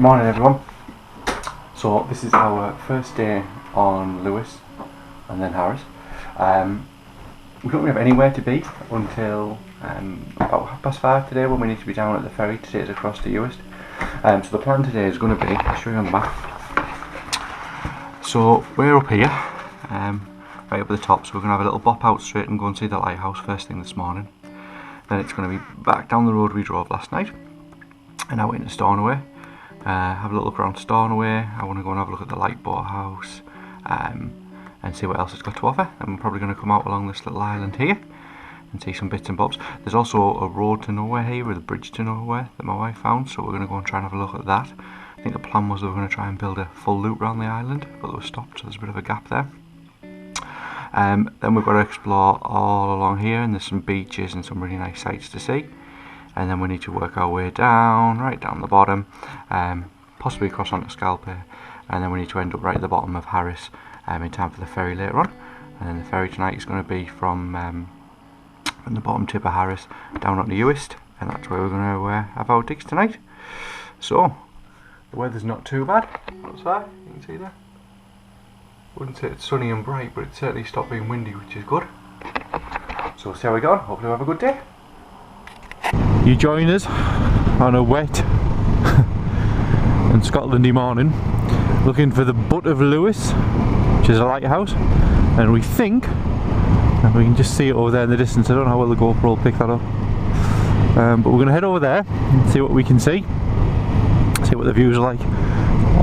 morning everyone. So this is our first day on Uist and then Harris. We don't really have anywhere to be until about 5:30 today, when we need to be down at the ferry to take us across to Uist. So the plan today is going to be, I'll show you on the map. So we're up here, right up at the top, so we're going to have a little bop out straight and go and see the lighthouse first thing this morning. Then it's going to be back down the road we drove last night and out into Stornoway. Have a little look around Stornoway. I want to go and have a look at the Lighthouse and see what else it's got to offer. And we're probably going to come out along this little island here and see some bits and bobs. There's also a road to nowhere here with a bridge to nowhere that my wife found, so we're going to go and try and have a look at that. I think the plan was that we were going to try and build a full loop around the island, but they were stopped, so there's a bit of a gap there. Then we've got to explore all along here, and there's some beaches and some really nice sights to see. And then we need to work our way down, right down the bottom, possibly across onto Scalpay, and then we need to end up right at the bottom of Harris in time for the ferry later on. And then the ferry tonight is going to be from the bottom tip of Harris down onto Uist, and that's where we're going to have our digs tonight. So the weather's not too bad outside, you can see there. Wouldn't say it's sunny and bright, but it's certainly stopped being windy, which is good. So we'll see how we go on. Hopefully we'll have a good day. You join us on a wet and Scotlandy morning, looking for the butt of Uist, which is a lighthouse, and we think, and we can just see it over there in the distance. I don't know how well the GoPro will pick that up, but we're going to head over there and see what we can see what the views are like,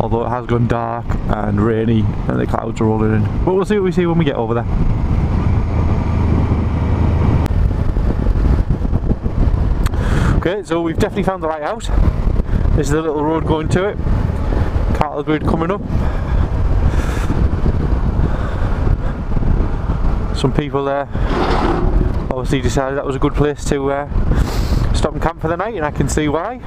although it has gone dark and rainy and the clouds are rolling in, but we'll see what we see when we get over there. Okay, so we've definitely found the lighthouse. This is the little road going to it. Cattle grid coming up. Some people there obviously decided that was a good place to stop and camp for the night, and I can see why.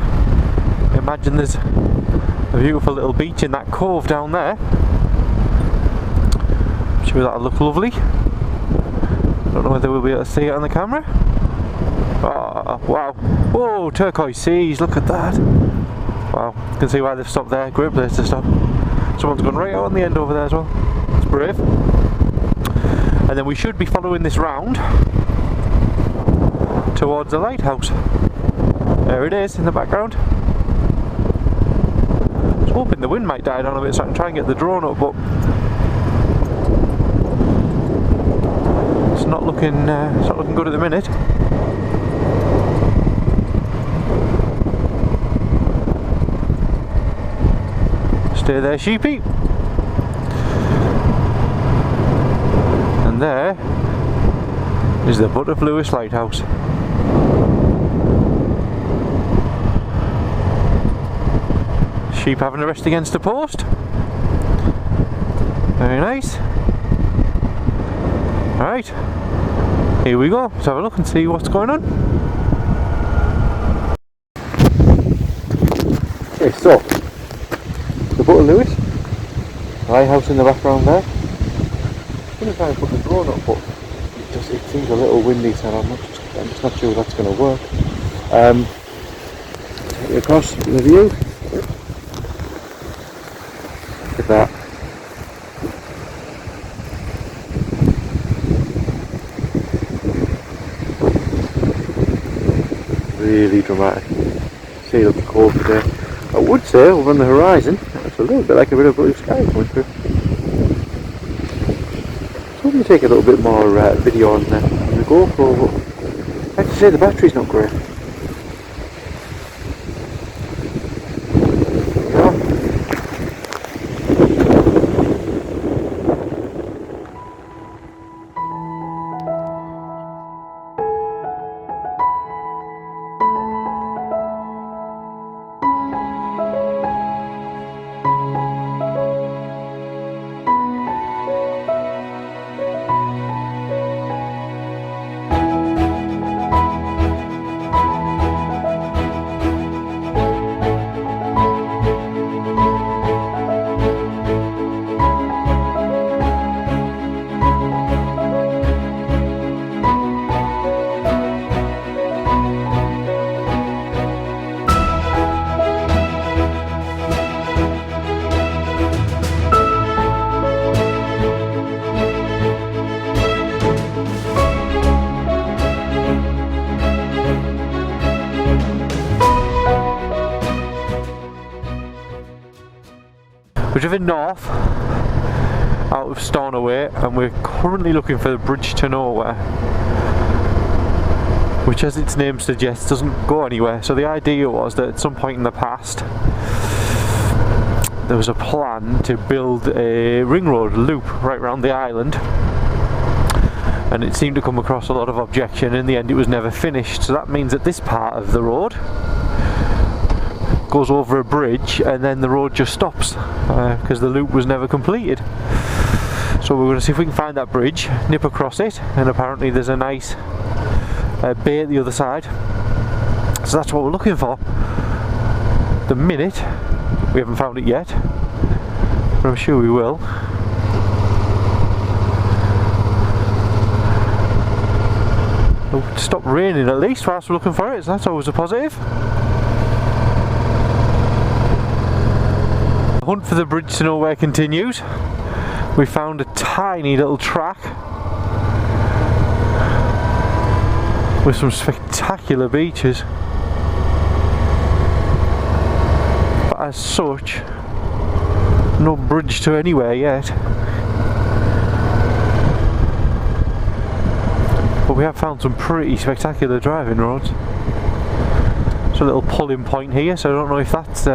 Imagine there's a beautiful little beach in that cove down there. I'm sure that'll look lovely. Don't know whether we'll be able to see it on the camera. Oh, wow. Whoa, turquoise seas, look at that. Wow, you can see why they've stopped there. Great place to stop. Someone's gone right out on the end over there as well. It's brave. And then we should be following this round towards the lighthouse. There it is in the background. I was hoping the wind might die down a bit so I can try and get the drone up, but it's not looking good at the minute. Stay there, sheepy. And there is the butt of Uist Lighthouse. Sheep having a rest against a post. Very nice. Alright, here we go. Let's have a look and see what's going on. Okay, so the butt of Uist, lighthouse in the background there. I'm going to try and put the drone up, but it seems a little windy, so I'm just not sure if that's going to work. Take it across the view. Look at that. Really dramatic. See it up the cove today. I would say over on the horizon, it's a little bit like a bit of blue sky coming through. So I'm going to take a little bit more video on the GoPro, but I have to say the battery's not great. We're driven north out of Stornoway, and we're currently looking for the bridge to nowhere, which, as its name suggests, doesn't go anywhere. So the idea was that at some point in the past there was a plan to build a ring road loop right around the island, and it seemed to come across a lot of objection. In the end it was never finished, so that means that this part of the road goes over a bridge and then the road just stops because the loop was never completed. So we're going to see if we can find that bridge, nip across it, and apparently there's a nice bay at the other side. So that's what we're looking for. The minute we haven't found it yet, but I'm sure we will. Oh, it stopped raining at least whilst we're looking for it, so that's always a positive. The hunt for the bridge to nowhere continues. We found a tiny little track with some spectacular beaches, but as such, no bridge to anywhere yet. But we have found some pretty spectacular driving roads. There's a little pulling point here, so I don't know if that's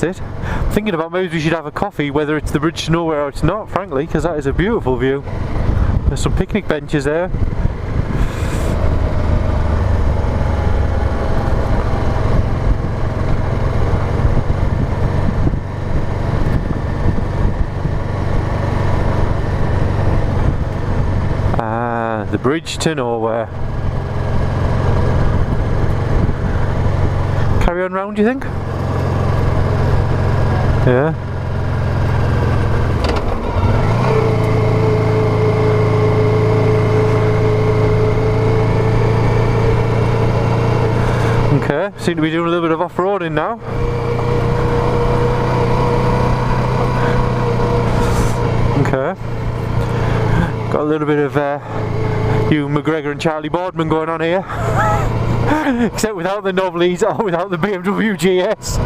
it. I'm thinking about maybe we should have a coffee, whether it's the bridge to nowhere or it's not, frankly, because that is a beautiful view. There's some picnic benches there. The bridge to nowhere. Carry on round, do you think? Yeah. Okay, seem to be doing a little bit of off-roading now. Okay. Got a little bit of Hugh McGregor and Charlie Boardman going on here. Except without the Novleys or without the BMW GS.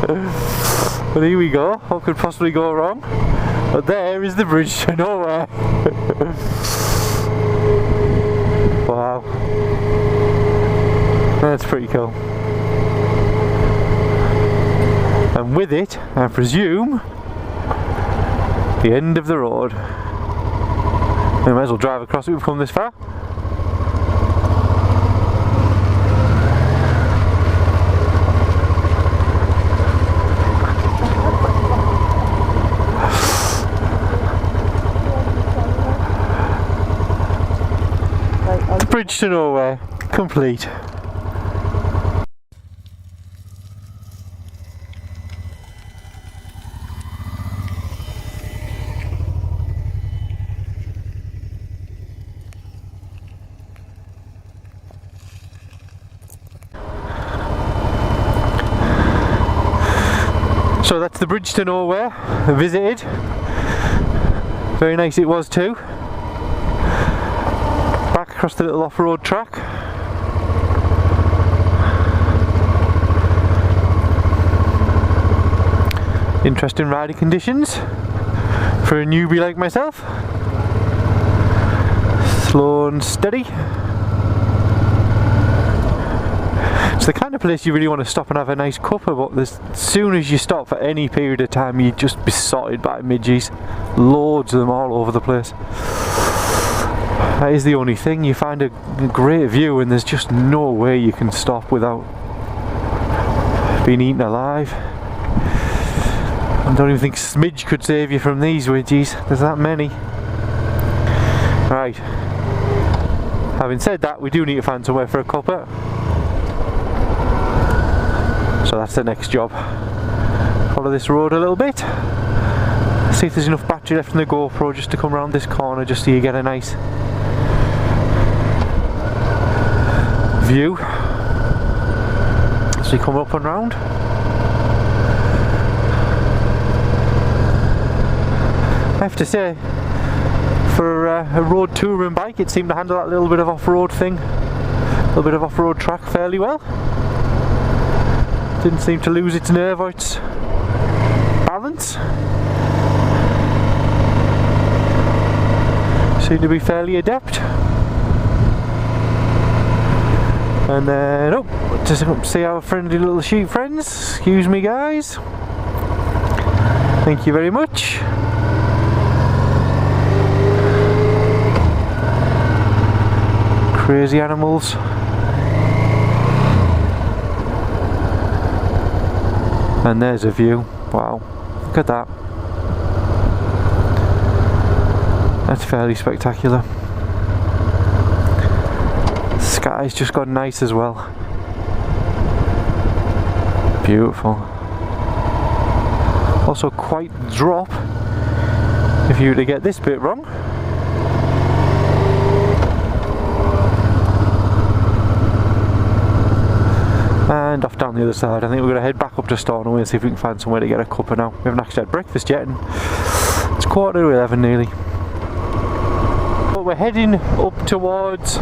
But here we go, what could possibly go wrong? But there is the bridge to nowhere. Wow. That's pretty cool. And with it, I presume, the end of the road. We might as well drive across it, we've come this far. Bridge to nowhere, complete. So that's the bridge to nowhere, visited. Very nice it was too. Back across the little off-road track. Interesting riding conditions for a newbie like myself. Slow and steady. It's the kind of place you really want to stop and have a nice cuppa, but as soon as you stop for any period of time you'd just be besotted by midgies. Loads of them all over the place. That is the only thing, you find a great view and there's just no way you can stop without being eaten alive. I don't even think smidge could save you from these widgies, there's that many. Right, having said that, we do need to find somewhere for a cuppa. So that's the next job. Follow this road a little bit. See if there's enough battery left in the GoPro just to come around this corner, just so you get a nice view as we come up and round. I have to say, for a road touring bike, it seemed to handle that little bit of off-road thing, a little bit of off-road track fairly well. Didn't seem to lose its nerve or its balance. balance. Seem to be fairly adept. And then, oh, just see our friendly little sheep friends. Excuse me, guys. Thank you very much. Crazy animals. And there's a view. Wow, look at that. That's fairly spectacular. The sky's just got nice as well. Beautiful. Also quite drop if you were to get this bit wrong. And off down the other side. I think we're going to head back up to Stornoway and see if we can find somewhere to get a cuppa now. We haven't actually had breakfast yet, and it's 11:15 nearly. But we're heading up towards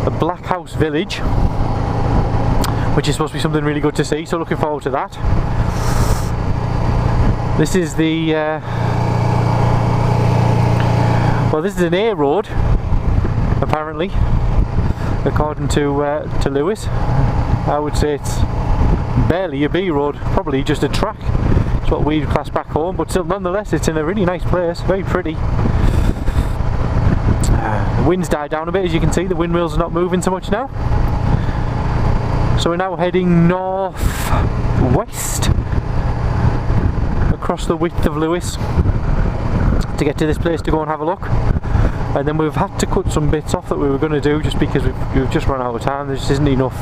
the Black House village, which is supposed to be something really good to see, so looking forward to that. This is the well, this is an A road apparently, according to Lewis. I would say it's barely a B road, probably just a track. It's what we'd class back home, but still nonetheless it's in a really nice place, very pretty. The wind's died down a bit, as you can see. The windmills are not moving so much now. So we're now heading north west across the width of Lewis to get to this place to go and have a look. And then we've had to cut some bits off that we were going to do just because we've just run out of time. There just isn't enough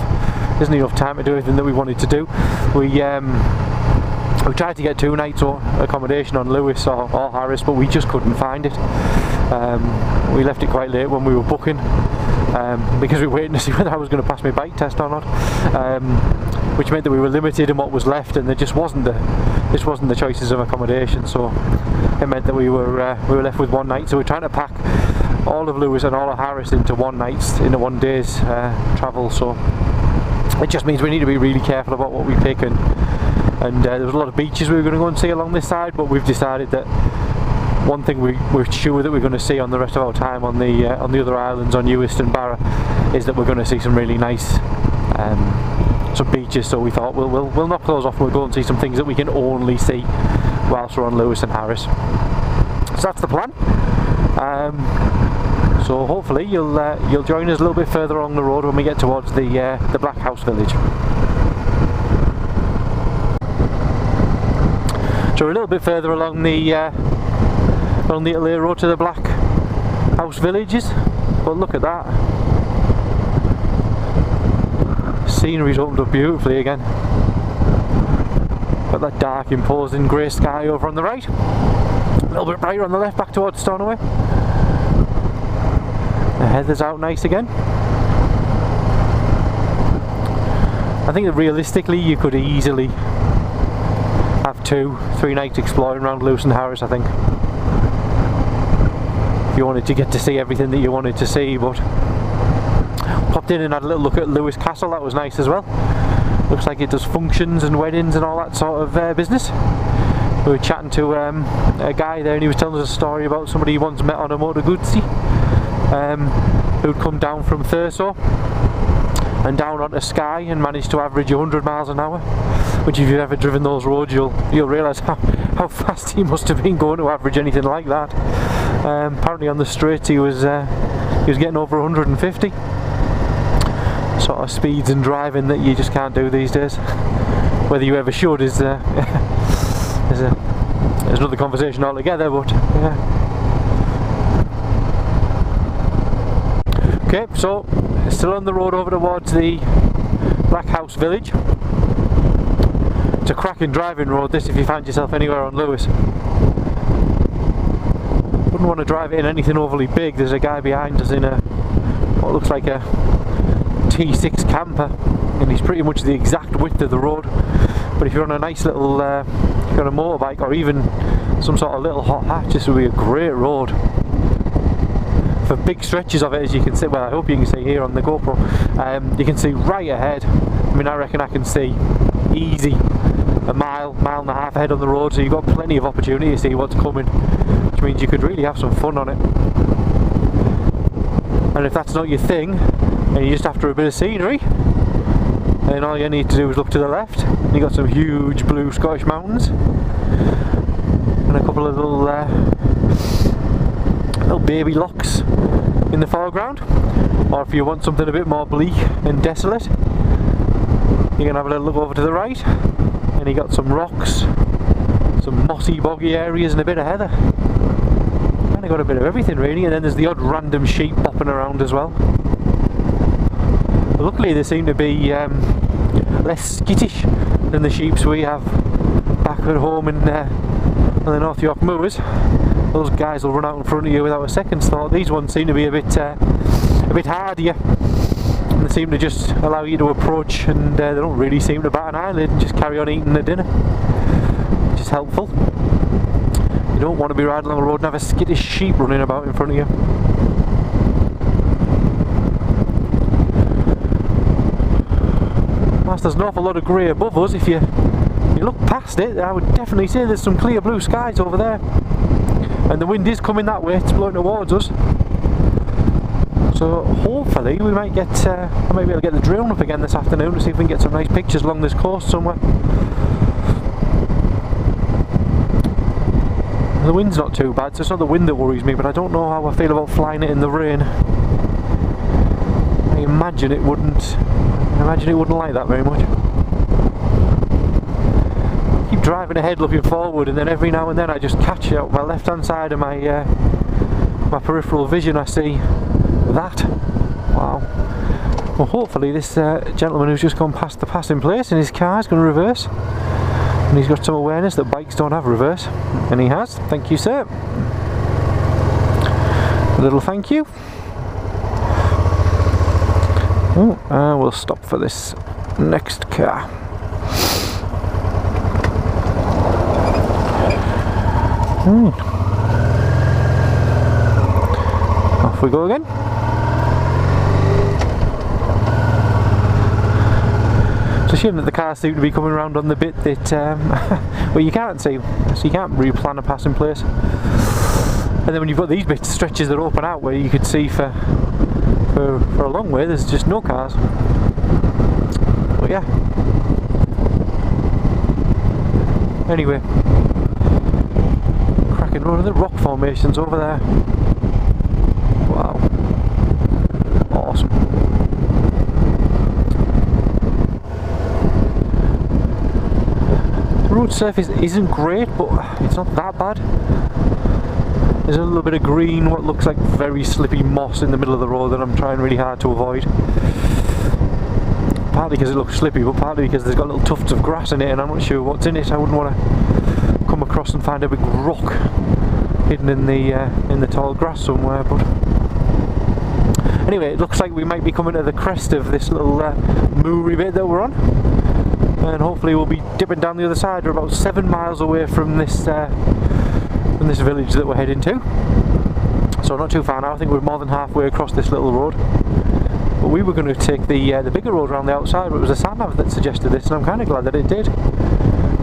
time to do everything that we wanted to do. We tried to get 2 nights accommodation on Lewis or Harris, but we just couldn't find it. We left it quite late when we were booking, because we were waiting to see whether I was going to pass my bike test or not, which meant that we were limited in what was left, and there just wasn't the choices of accommodation. So it meant that we were left with 1 night. So we're trying to pack all of Lewis and all of Harris into 1 day's travel. So it just means we need to be really careful about what we pick, and there was a lot of beaches we were going to go and see along this side, but we've decided that one thing we're sure that we're going to see on the rest of our time on the other islands, on Uist and Barra, is that we're going to see some really nice some beaches. So we thought we'll knock those off and we'll go and see some things that we can only see whilst we're on Lewis and Harris. So that's the plan. So hopefully you'll join us a little bit further along the road when we get towards the Black House village. So we're a little bit further along the LA road to the Black House villages, but look at that. Scenery's opened up beautifully again. Got that dark imposing grey sky over on the right, a little bit brighter on the left back towards Stornoway. The heather's out nice again. I think that realistically you could easily have 2-3 nights exploring around Lewis and Harris, I think, if you wanted to get to see everything that you wanted to see. But popped in and had a little look at Lewis Castle. That was nice as well. Looks like it does functions and weddings and all that sort of business. We were chatting to a guy there, and he was telling us a story about somebody he once met on a motor Guzzi, who'd come down from Thurso and down onto Skye and managed to average 100 miles an hour, which if you've ever driven those roads you'll realise how fast he must have been going to average anything like that. Apparently on the straights he was getting over 150. Sort of speeds and driving that you just can't do these days. Whether you ever should is another conversation altogether, but yeah. Okay, so still on the road over towards the Black House village. It's a cracking driving road this, if you find yourself anywhere on Lewis. Wouldn't want to drive it in anything overly big. There's a guy behind us in what looks like a T6 camper, and he's pretty much the exact width of the road. But if you're on a nice little if you're on a motorbike or even some sort of little hot hatch, this would be a great road for big stretches of it, as you can see. Well, I hope you can see here on the GoPro. You can see right ahead. I mean, I reckon I can see easy a mile and a half ahead on the road, so you've got plenty of opportunity to see what's coming, which means you could really have some fun on it. And if that's not your thing, and you're just after a bit of scenery, then all you need to do is look to the left, and you've got some huge blue Scottish mountains, and a couple of little baby lochs in the foreground. Or if you want something a bit more bleak and desolate, you can have a little look over to the right, and you got some rocks, some mossy boggy areas, and a bit of heather. Kind of got a bit of everything really, and then there's the odd random sheep bopping around as well. But luckily they seem to be less skittish than the sheeps we have back at home in the North York moors. Those guys will run out in front of you without a second's thought. These ones seem to be a bit hardier, and they seem to just allow you to approach, and they don't really seem to bat an eyelid and just carry on eating their dinner, which is helpful. You don't want to be riding along the road and have a skittish sheep running about in front of you. Whilst there's an awful lot of grey above us, if you look past it, I would definitely say there's some clear blue skies over there. And the wind is coming that way, it's blowing towards us. So hopefully we might get, I might be able to get the drone up again this afternoon to see if we can get some nice pictures along this coast somewhere. The wind's not too bad, so it's not the wind that worries me, but I don't know how I feel about flying it in the rain. I imagine it wouldn't like that very much. Keep driving ahead looking forward, and then every now and then I just catch out my left hand side of my my peripheral vision. I see that. Wow. Well, hopefully this gentleman who's just gone past the passing place in his car is going to reverse, and he's got some awareness that bikes don't have reverse, and he has. Thank you, sir. A little thank you. Oh, we'll stop for this next car. Off we go again. It's a shame that the cars seem to be coming around on the bit that well, you can't see, so you can't really plan a passing place. And then when you've got these bits, stretches that open out where you could see for a long way, there's just no cars. But yeah. Anyway, cracking one of the rock formations over there. Wow. Awesome. The road surface isn't great, but it's not that bad. There's a little bit of green, what looks like very slippy moss in the middle of the road that I'm trying really hard to avoid. Partly because it looks slippy, but partly because there's got little tufts of grass in it and I'm not sure what's in it. I wouldn't want to come across and find a big rock hidden in the tall grass somewhere. But anyway, it looks like we might be coming to the crest of this little moory bit that we're on, and hopefully we'll be dipping down the other side. We're about 7 miles away from this village that we're heading to, so not too far now. I think we're more than halfway across this little road. But we were going to take the bigger road around the outside, but it was a sat nav that suggested this, and I'm kind of glad that it did.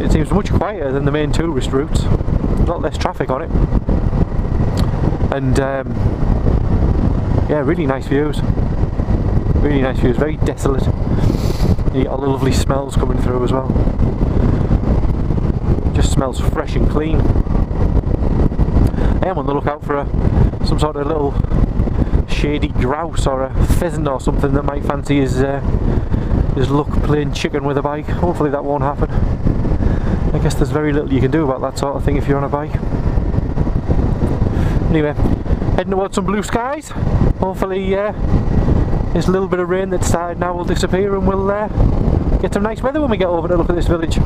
It seems much quieter than the main tourist routes, a lot less traffic on it, and yeah, really nice views. Really nice views, very desolate. You get all the lovely smells coming through as well. Just smells fresh and clean. I am on the lookout for some sort of little shady grouse or a pheasant or something that might fancy his luck playing chicken with a bike. Hopefully that won't happen. I guess there's very little you can do about that sort of thing if you're on a bike. Anyway, heading towards some blue skies. Hopefully this little bit of rain that's started now will disappear, and we'll get some nice weather when we get over to look at this village.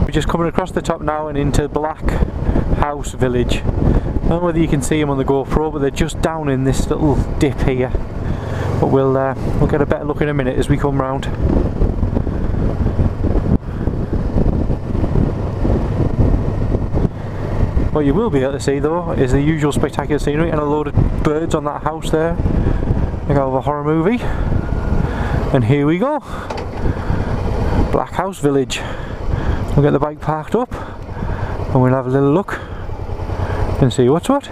We're just coming across the top now and into Black House village. I don't know whether you can see them on the GoPro, but they're just down in this little dip here. But we'll get a better look in a minute as we come round. What you will be able to see though is the usual spectacular scenery and a load of birds on that house there, like out of a horror movie. And here we go, Lighthouse Village. We'll get the bike parked up and we'll have a little look and see what's what.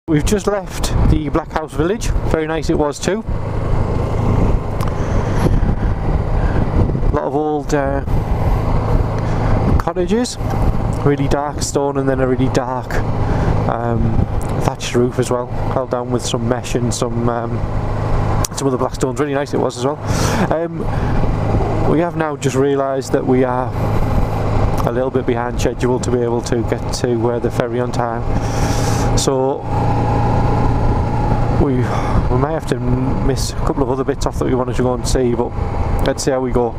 We've just left the Lighthouse Village. Very nice it was too. A lot of old cottages, really dark stone, and then a really dark thatched roof as well, held down with some mesh and some other black stones. Really nice it was as well. We have now just realised that we are a little bit behind schedule to be able to get to the ferry on time. So we may have to miss a couple of other bits off that we wanted to go and see, but let's see how we go.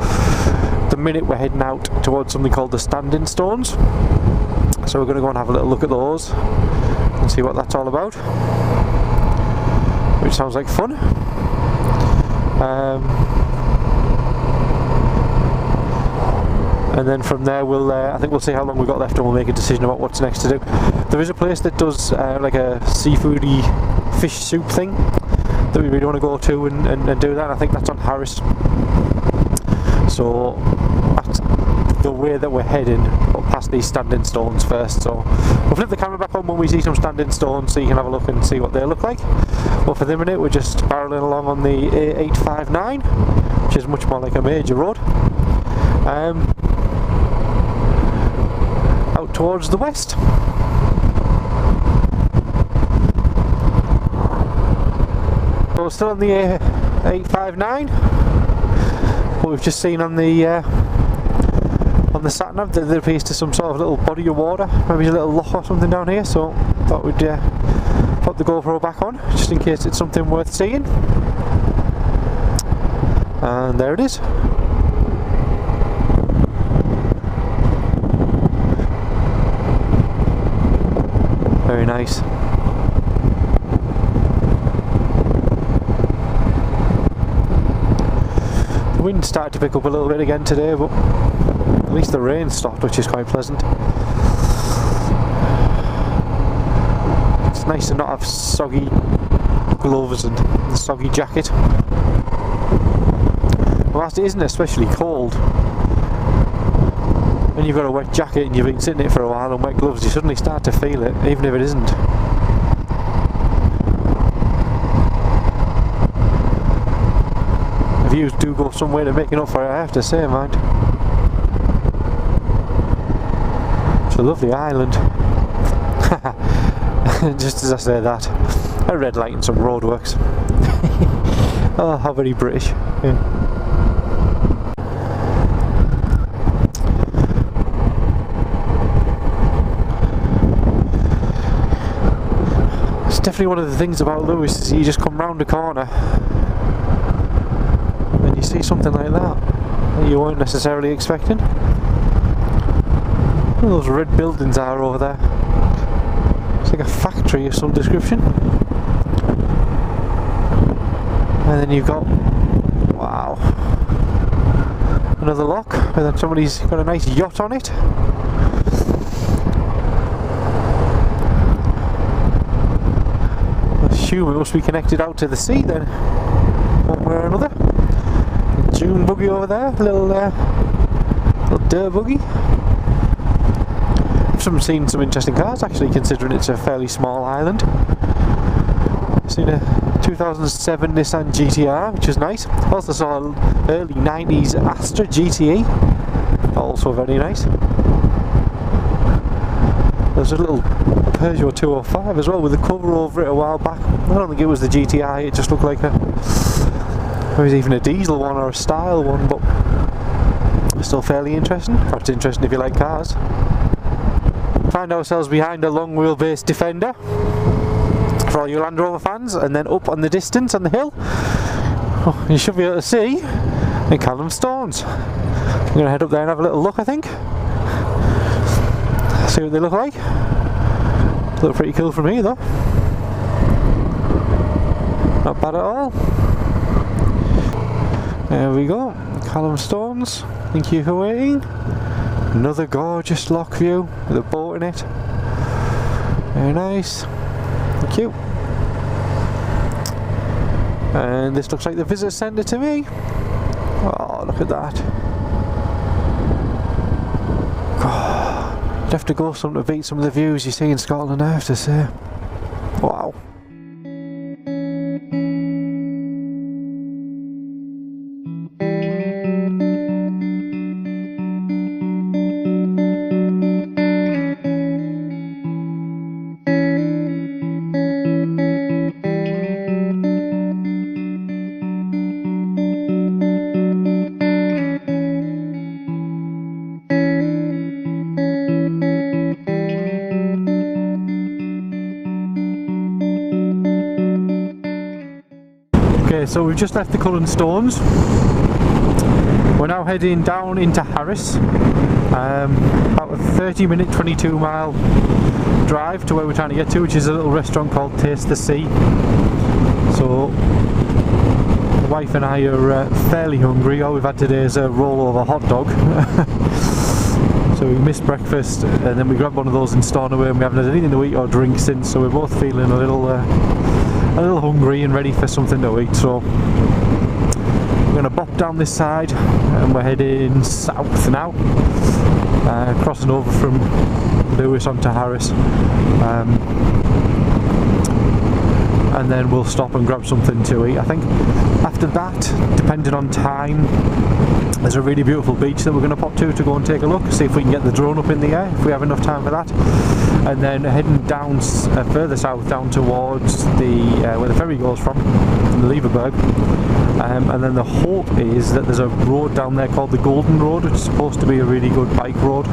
The minute we're heading out towards something called the Standing Stones, so we're going to go and have a little look at those and see what that's all about, which sounds like fun. And then from there I think we'll see how long we've got left and we'll make a decision about what's next to do. There is a place that does like a seafoody fish soup thing that we really want to go to and do that. I think that's on Harris. So that's the way that we're heading, up past these Standing Stones first. So we'll flip the camera back on when we see some Standing Stones so you can have a look and see what they look like. But for the minute we're just barreling along on the A859, which is much more like a major road. Out towards the west. So we're still on the A859. What we've just seen on the sat nav, there appears to some sort of little body of water, maybe a little loch or something down here. So thought we'd put the GoPro back on just in case it's something worth seeing. And there it is. Very nice. The wind started to pick up a little bit again today, but at least the rain stopped, which is quite pleasant. It's nice to not have soggy gloves and a soggy jacket. Whilst it isn't especially cold, when you've got a wet jacket and you've been sitting in it for a while and wet gloves, you suddenly start to feel it, even if it isn't. The views do go some way to making up for it, I have to say, mind. It's a lovely island. Just as I say that, a red light and some roadworks. Oh, how very British. Yeah. Definitely one of the things about Uist is you just come round a corner and you see something like that you weren't necessarily expecting. What those red buildings are over there. It's like a factory of some description. And then you've got, wow, another lock, and then somebody's got a nice yacht on it. It must be connected out to the sea then, one way or another. A dune buggy over there, little dirt buggy. I've seen some interesting cars actually, considering it's a fairly small island. I've seen a 2007 Nissan GTR, which is nice. Also saw an early 90s Astra GTE, also very nice. There's a little Peugeot 205 as well with a cover over it a while back. I don't think it was the GTI, it just looked like it was even a diesel one or a style one, but still fairly interesting. Perhaps interesting if you like cars. Find ourselves behind a long wheelbase Defender for all you Land Rover fans, and then up on the distance on the hill, you should be able to see the Callum Stones. I'm going to head up there and have a little look, I think. See what they look like. Look pretty cool from here though. bad at all. There we go, Callum Stones, thank you for waiting. Another gorgeous loch view with a boat in it. Very nice, thank you. And this looks like the visitor centre to me. Oh, look at that. God, you'd have to go some to beat some of the views you see in Scotland, I have to say. Wow. Okay, so we've just left the Cullen Stones. We're now heading down into Harris. About a 30-minute, 22-mile drive to where we're trying to get to, which is a little restaurant called Taste the Sea. So the wife and I are fairly hungry. All we've had today is a rollover hot dog. So we missed breakfast and then we grabbed one of those in Stornoway, and we haven't had anything to eat or drink since, so we're both feeling a little hungry and ready for something to eat. So we're going to bop down this side and we're heading south now, crossing over from Lewis onto Harris, and then we'll stop and grab something to eat. I think after that, depending on time, there's a really beautiful beach that we're going to pop to go and take a look, see if we can get the drone up in the air, if we have enough time for that. And then heading down further south, down towards the where the ferry goes from Leverburg. And then the hope is that there's a road down there called the Golden Road, which is supposed to be a really good bike road.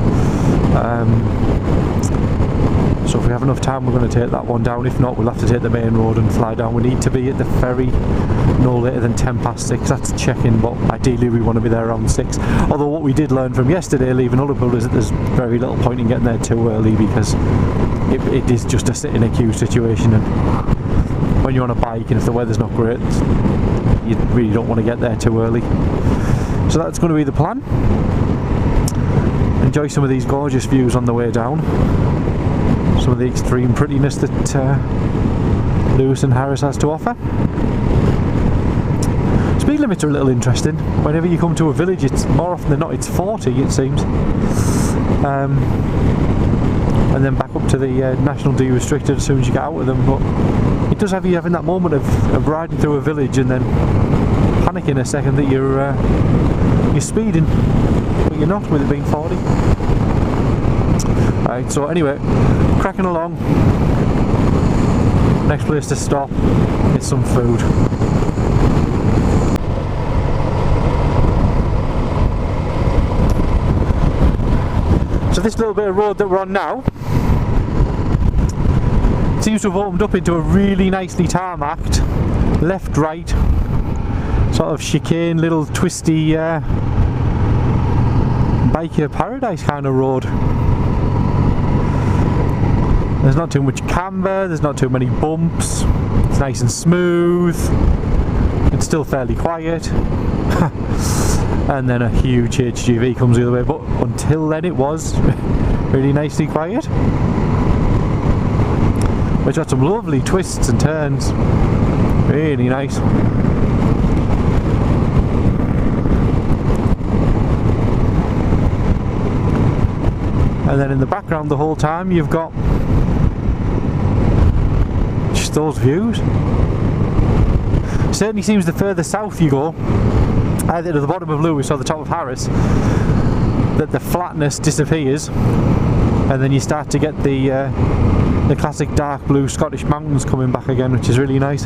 So if we have enough time, we're going to take that one down. If not, we'll have to take the main road and fly down. We need to be at the ferry no later than 6:10. That's check-in, but ideally we want to be there around 6. Although what we did learn from yesterday leaving Ullarborough is that there's very little point in getting there too early, because it is just a sit in a queue situation, and when you're on a bike and if the weather's not great, you really don't want to get there too early. So that's going to be the plan. Enjoy some of these gorgeous views on the way down. Some of the extreme prettiness that Lewis and Harris has to offer. Speed limits are a little interesting. Whenever you come to a village, it's more often than not it's 40, it seems, and then back up to the national D restricted as soon as you get out of them. But it does have you having that moment of riding through a village and then panicking a second that you're speeding, but you're not, with it being 40. Right, so anyway, cracking along. Next place to stop, get some food. So this little bit of road that we're on now seems to have opened up into a really nicely tarmacked left, right, sort of chicane, little twisty biker paradise kind of road. There's not too much camber, there's not too many bumps, it's nice and smooth, it's still fairly quiet. And then a huge HGV comes the other way, but until then it was really nicely quiet. Which had some lovely twists and turns, really nice. And then in the background the whole time you've got just those views. Certainly seems the further south you go, either to the bottom of Lewis or the top of Harris, that the flatness disappears, and then you start to get the classic dark blue Scottish mountains coming back again, which is really nice.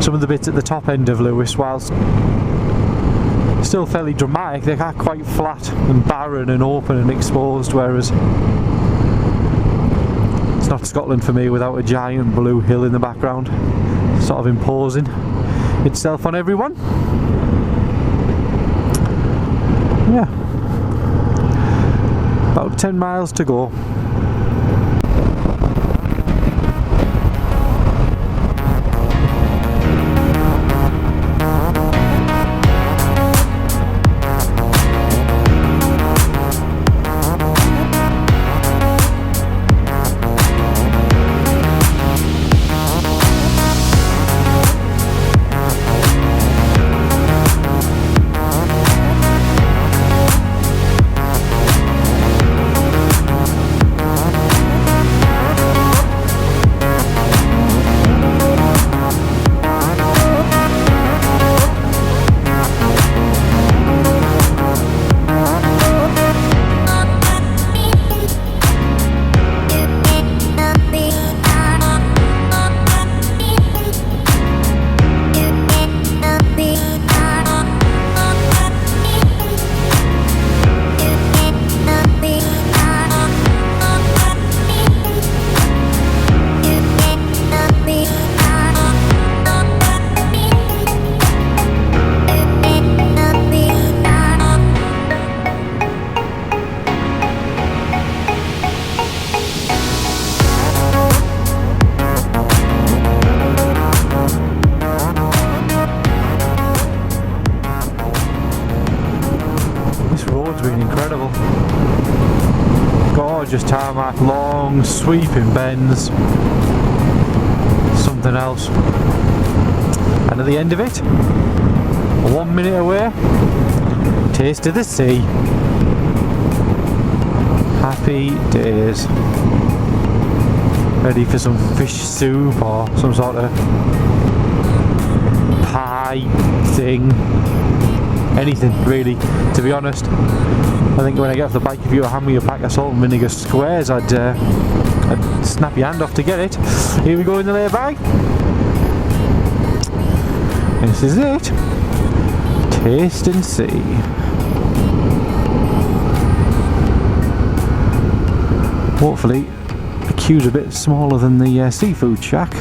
Some of the bits at the top end of Lewis, whilst still fairly dramatic, they are quite flat and barren and open and exposed, whereas it's not Scotland for me without a giant blue hill in the background, sort of imposing itself on everyone. Yeah, about 10 miles to go. just tarmac, long sweeping bends, something else. And at the end of it, 1 minute away, taste of the sea. Happy days. Ready for some fish soup or some sort of pie thing. Anything really, to be honest. I think when I get off the bike, if you were handing me a pack of salt and vinegar squares, I'd snap your hand off to get it. Here we go in the lay-by. This is it. Taste and see. Hopefully the queue's a bit smaller than the seafood shack.